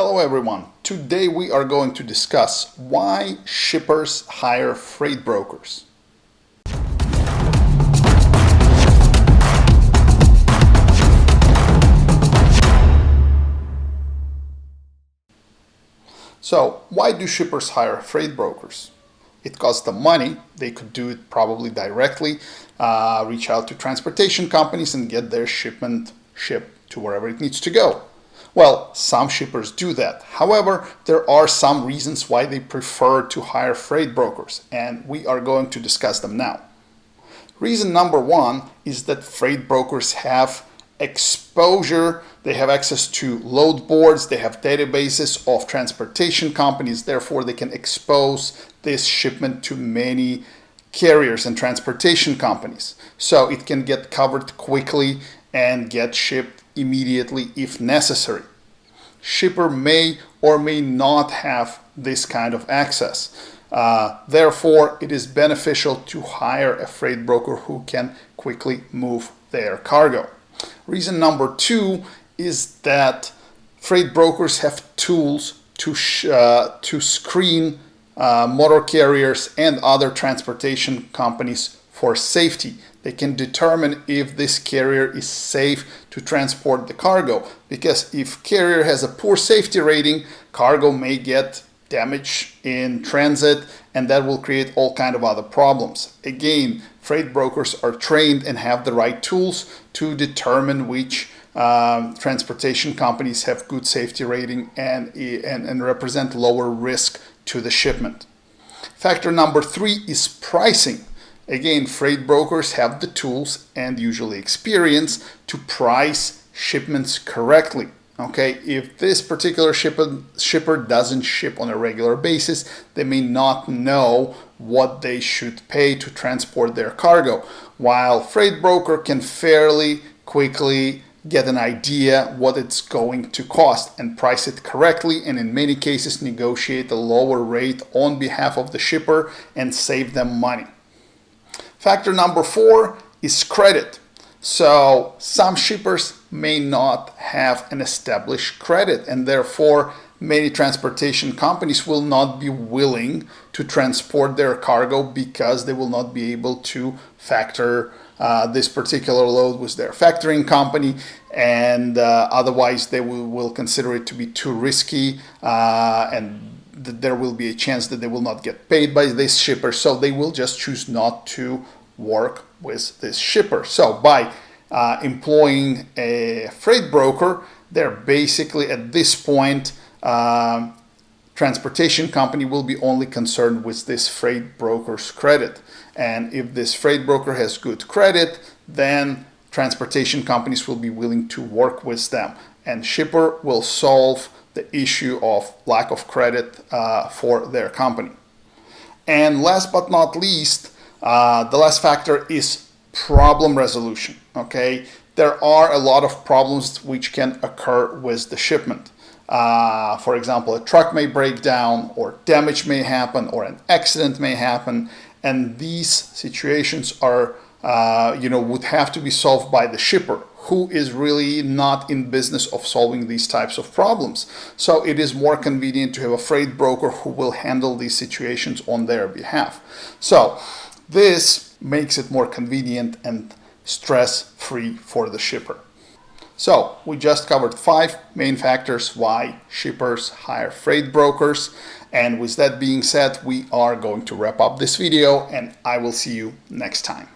Hello everyone. Today we are going to discuss why shippers hire freight brokers. So, why do shippers hire freight brokers? It costs them money. They could do it probably directly, reach out to transportation companies and get their shipment shipped to wherever it needs to go. Well, some shippers do that. However, there are some reasons why they prefer to hire freight brokers, and we are going to discuss them now. Reason number one is that freight brokers have exposure. They have access to load boards, they have databases of transportation companies, therefore they can expose this shipment to many carriers and transportation companies. So it can get covered quickly and get shipped immediately if necessary. Shipper may or may not have this kind of access. Therefore, it is beneficial to hire a freight broker who can quickly move their cargo. Reason number two is that freight brokers have tools to screen motor carriers and other transportation companies for safety. They can determine if this carrier is safe to transport the cargo, because if carrier has a poor safety rating, cargo may get damaged in transit, and that will create all kind of other problems. Again, freight brokers are trained and have the right tools to determine which transportation companies have good safety rating and represent lower risk to the shipment. Factor number three is pricing. Again, freight brokers have the tools and usually experience to price shipments correctly. Okay, if this particular shipper doesn't ship on a regular basis, they may not know what they should pay to transport their cargo, while freight broker can fairly quickly get an idea what it's going to cost and price it correctly, and in many cases negotiate a lower rate on behalf of the shipper and save them money. Factor number four is credit. So some shippers may not have an established credit, and therefore many transportation companies will not be willing to transport their cargo because they will not be able to factor this particular load with their factoring company, and otherwise they will consider it to be too risky, and there will be a chance that they will not get paid by this shipper, so they will just choose not to work with this shipper. So by employing a freight broker, they're basically at this point, transportation company will be only concerned with this freight broker's credit. And if this freight broker has good credit, then transportation companies will be willing to work with them, and shipper will solve the issue of lack of credit for their company. And last but not least, the last factor is problem resolution. Okay, there are a lot of problems which can occur with the shipment. For example, a truck may break down, or damage may happen, or an accident may happen, and these situations are would have to be solved by the shipper, who is really not in business of solving these types of problems. So it is more convenient to have a freight broker who will handle these situations on their behalf. So this makes it more convenient and stress-free for the shipper. So we just covered 5 main factors why shippers hire freight brokers. And with that being said, we are going to wrap up this video, and I will see you next time.